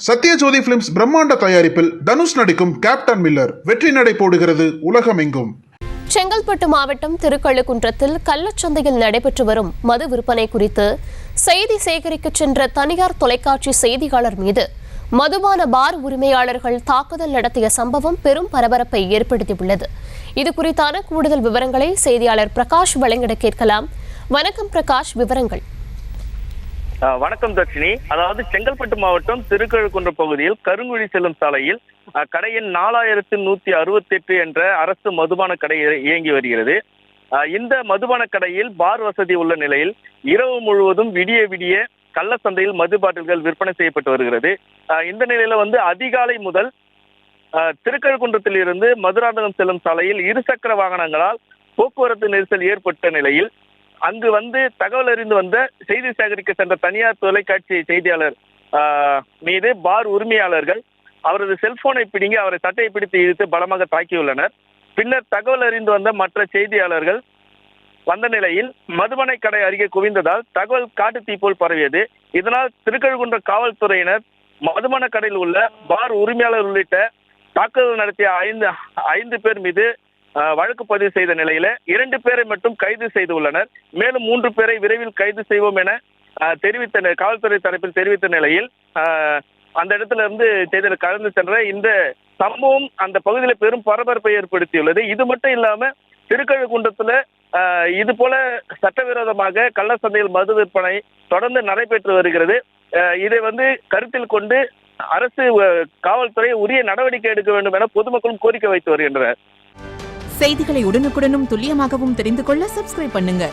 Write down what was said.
Sathyajothi films பிரம்மாண்ட தயாரிப்பில் தனுஷ் நடிக்கும் கேப்டன் மில்லர் வெற்றி நடை போடுகிறது உலகமெங்கும். செங்கல்பட்டு மாவட்டம் திருக்கழுக்குன்றத்தில் கள்ளச்சந்தையில் நடைபெற்று வரும் மது விற்பனை குறித்து செய்தி சேகரிக்க சென்ற தனியார் தொலைக்காட்சி செய்தியாளர் மீது மதுபான பார் உரிமையாளர்கள் தாக்குதல் நடத்திய சம்பவம் பெரும் பரபரப்பை ஏற்படுத்தியுள்ளது. இது குறித்தான கூடுதல் விவரங்களை செய்தியாளர் பிரகாஷ் வழங்கிட கேட்கலாம். வணக்கம் பிரகாஷ், விவரங்கள். வணக்கம் தர்ஷினி. அதாவது செங்கல்பட்டு மாவட்டம் திருக்கழுக்குன்றம் பகுதியில் கருங்குழி செல்லும் சாலையில் கடையின் 4168 என்ற அரசு மதுபான கடை இயங்கி வருகிறது. இந்த மதுபான கடையில் பார் வசதி உள்ள நிலையில் இரவு முழுவதும் விடிய விடிய கள்ள சந்தையில் மது பாட்டில்கள் விற்பனை செய்யப்பட்டு வருகிறது. இந்த நிலையில அதிகாலை முதல் திருக்கழுக்குன்றத்தில் இருந்து மதுராந்தகம் செல்லும் சாலையில் இருசக்கர வாகனங்களால் போக்குவரத்து நெரிசல் ஏற்பட்ட நிலையில் அங்கு தகவல் அறிந்து வந்த செய்தி சேகரிக்க சென்ற தனியார் தொலைக்காட்சி செய்தியாளர் மீது பார் உரிமையாளர்கள் அவரது செல்போனை பிடுங்கி அவரை சட்டையை பிடித்து இழுத்து பலமாக தாக்கியுள்ளனர். பின்னர் தகவல் அறிந்து வந்த மற்ற செய்தியாளர்கள் வந்த நிலையில் மதுபானை கடை அருகே குவிந்ததால் தகவல் காட்டு தீ போல் பரவியது. இதனால் திருக்கழுக்குன்ற காவல்துறையினர் மதுபான கடையில் உள்ள பார் உரிமையாளர் உள்ளிட்ட தாக்குதல் நடத்திய ஐந்து பேர் மீது வழக்கு பதிவு செய்த நிலையில 2 பேரை மட்டும் கைது செய்துள்ளனர். மேலும் 3 பேரை விரைவில் கைது செய்வோம் என தெரிவித்த காவல்துறை தரப்பில் தெரிவித்த நிலையில் அந்த இடத்துல இருந்து செய்தியில் கலந்து சென்ற இந்த சம்பவம் அந்த பகுதியில் பெரும் பரபரப்பை ஏற்படுத்தியுள்ளது. இது மட்டும் இல்லாம திருக்கழுக்குன்றத்துல இது போல சட்டவிரோதமாக கள்ள சந்தையில் மது விற்பனை தொடர்ந்து நடைபெற்று வருகிறது. இதை கருத்தில் கொண்டு அரசு காவல்துறை உரிய நடவடிக்கை எடுக்க வேண்டும் என பொதுமக்களும் கோரிக்கை வைத்து வருகின்றனர். செய்திகளை உடனுக்குடனும் துல்லியமாகவும் தெரிந்து கொள்ள சப்ஸ்கிரைப் பண்ணுங்க.